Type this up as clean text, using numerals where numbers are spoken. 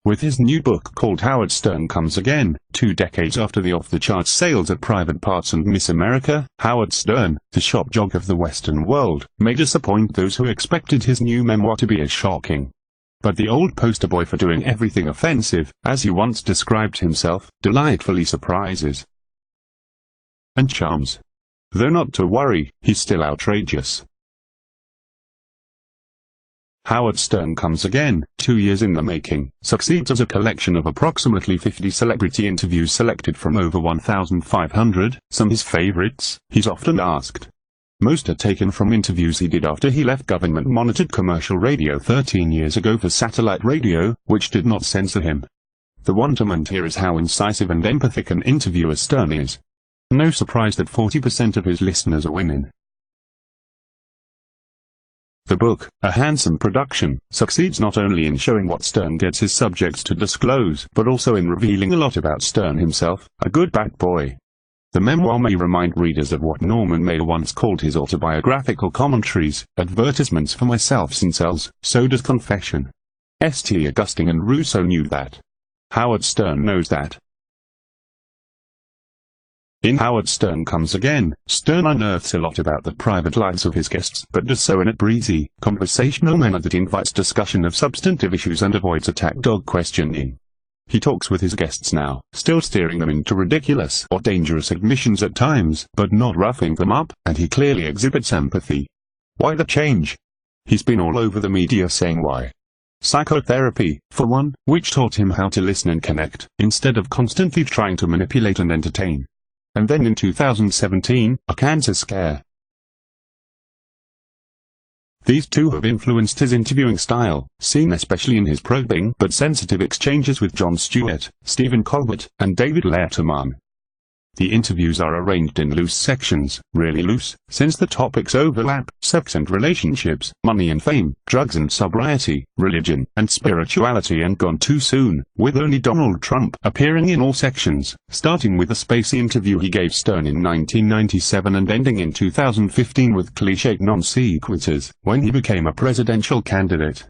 With his new book called Howard Stern Comes Again, 2 decades after the off-the-charts sales at Private Parts and Miss America, Howard Stern, the shock jock of the Western world, may disappoint those who expected his new memoir to be as shocking. But the old poster boy for doing everything offensive, as he once described himself, delightfully surprises and charms. Though not to worry, he's still outrageous. Howard Stern Comes Again, 2 years in the making, succeeds as a collection of approximately 50 celebrity interviews selected from over 1,500, some his favorites, he's often asked. Most are taken from interviews he did after he left government-monitored commercial radio 13 years ago for satellite radio, which did not censor him. The wonderment here is how incisive and empathic an interviewer Stern is. No surprise that 40% of his listeners are women. The book, a handsome production, succeeds not only in showing what Stern gets his subjects to disclose, but also in revealing a lot about Stern himself, a good bad boy. The memoir may remind readers of what Norman Mailer once called his autobiographical commentaries, advertisements for myself's incels. So does Confession. St. Augustine and Rousseau knew that. Howard Stern knows that. In Howard Stern Comes Again, Stern unearths a lot about the private lives of his guests, but does so in a breezy, conversational manner that invites discussion of substantive issues and avoids attack dog questioning. He talks with his guests now, still steering them into ridiculous or dangerous admissions at times, but not roughing them up, and he clearly exhibits empathy. Why the change? He's been all over the media saying why. Psychotherapy, for one, which taught him how to listen and connect, instead of constantly trying to manipulate and entertain. And then in 2017, a cancer scare. These two have influenced his interviewing style, seen especially in his probing but sensitive exchanges with Jon Stewart, Stephen Colbert, and David Letterman. The interviews are arranged in loose sections, really loose, since the topics overlap: sex and relationships, money and fame, drugs and sobriety, religion, and spirituality, and gone too soon, with only Donald Trump appearing in all sections, starting with the Spacey interview he gave Stern in 1997 and ending in 2015 with cliched non-sequiturs, when he became a presidential candidate.